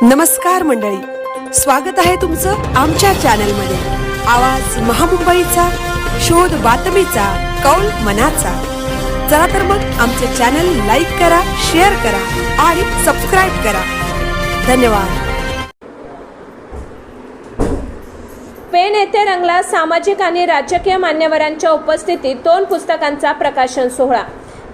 नमस्कार मंडळी, स्वागत आहे तुमचं आमच्या चॅनलमध्ये। आवाज महामुंबईचा, शोध बातमीचा, कौल मनाचा। चला तर मग आमचे चॅनल लाईक करा, शेअर करा आणि सबस्क्राइब करा। धन्यवाद। पेण येथे रंगला सामाजिक आणि राजकीय मान्यवरांच्या उपस्थितीत 2 पुस्तकांचा प्रकाशन सोहळा।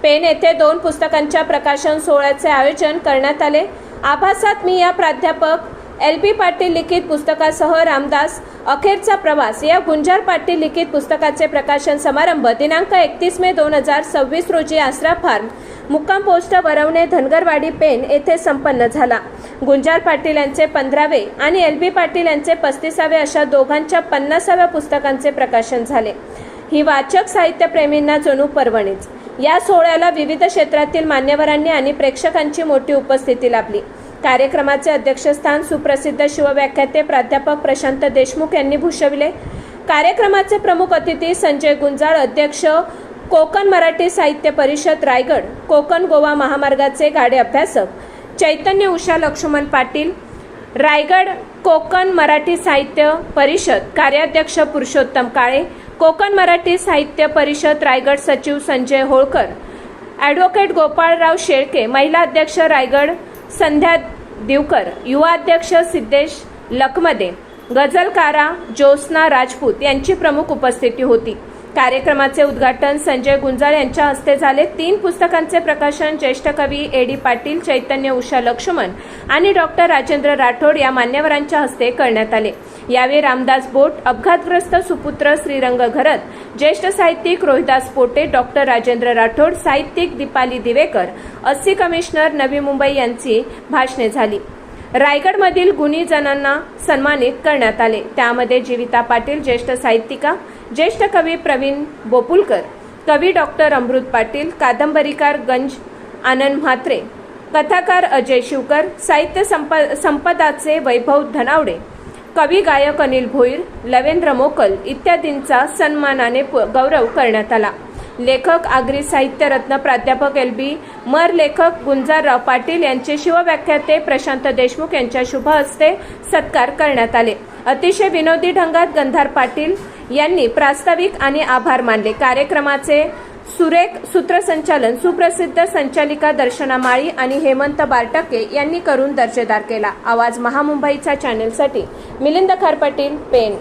पेण येथे 2 पुस्तकांच्या प्रकाशन सोहळ्याचे आयोजन करण्यात आले। आभासात मी या प्राध्यापक LP पाटील लिखित पुस्तकासह रामदास अखेरचा प्रवास या गुंजार पाटील लिखित पुस्तकाचे प्रकाशन समारंभ दिनांक 31 मे 2026 रोजी आसरा फार्म मुक्काम पोस्ट वरवणे धनगरवाडी पेण येथे संपन्न झाला। गुंजार पाटील यांचे 15वे आणि LP पाटील यांचे 35वे अशा दोघांच्या 50व्या पुस्तकांचे प्रकाशन झाले। ही वाचक साहित्यप्रेमींना जणू पर्वणीच। या सोहळ्याला विविध क्षेत्रातील मान्यवरांनी आणि प्रेक्षकांची मोठी उपस्थिती लाभली। कार्यक्रमाचे अध्यक्षस्थान सुप्रसिद्ध शिवव्याख्याते प्राध्यापक प्रशांत देशमुख यांनी भूषविले। कार्यक्रमाचे प्रमुख अतिथी संजय गुंजाळ, अध्यक्ष कोकण मराठी साहित्य परिषद रायगड, कोकण गोवा महामार्गाचे गाडे अभ्यासक चैतन्य उषा लक्ष्मण पाटील, रायगड कोकण मराठी साहित्य परिषद कार्याध्यक्ष पुरुषोत्तम काळे, कोकण मराठी साहित्य परिषद रायगड सचिव संजय होळकर, ॲडव्होकेट गोपाळराव शेळके, महिला अध्यक्ष रायगड संध्या दिवकर, युवा अध्यक्ष सिद्धेश लखमदे, गझलकारा ज्योत्स्ना राजपूत यांची प्रमुख उपस्थिती होती। कार्यक्रमाचे उद्घाटन संजय गुंजाळ यांच्या हस्ते झाले। 3 पुस्तकांचे प्रकाशन ज्येष्ठ कवी AD पाटील, चैतन्य उषा लक्ष्मण आणि डॉक्टर राजेंद्र राठोड या मान्यवरांच्या हस्ते करण्यात आले। यावेळी रामदास बोट, अपघातग्रस्त सुपुत्र श्रीरंग घरत, ज्येष्ठ साहित्यिक रोहिदास पोटे, डॉक्टर राजेंद्र राठोड, साहित्यिक दीपाली दिवेकर, 80 कमिशनर नवी मुंबई यांची भाषणे झाली। रायगडमधील गुणी जणांना सन्मानित करण्यात आले। त्यामध्ये जीविता पाटील, ज्येष्ठ साहित्यिका, ज्येष्ठ कवी प्रवीण बोपुलकर, कवी डॉक्टर अमृत पाटील, कादंबरीकार गंज आनंद म्हात्रे, कथाकार अजय शिवकर, साहित्य संपदाचे वैभव धनावडे, कवी गायक अनिल भोईर, लवेंद्र मोकल इत्यादींचा सन्मानाने गौरव करण्यात आला। लेखक आगरी साहित्य रत्न प्राध्यापक LB मर, लेखक गुंजारराव पाटील यांचे शिवव्याख्याते प्रशांत देशमुख यांच्या शुभ हस्ते सत्कार करण्यात आले। अतिशय विनोदी ढंगात गंधार पाटील यांनी प्रास्ताविक आणि आभार मानले। कार्यक्रमाचे सुरेख सूत्रसंचालन सुप्रसिद्ध संचालिका दर्शना माळी आणि हेमंत बारटके यांनी करून दर्जेदार केला। आवाज महामुंबईचा चॅनलसाठी मिलिंद खारपाटील, पेण।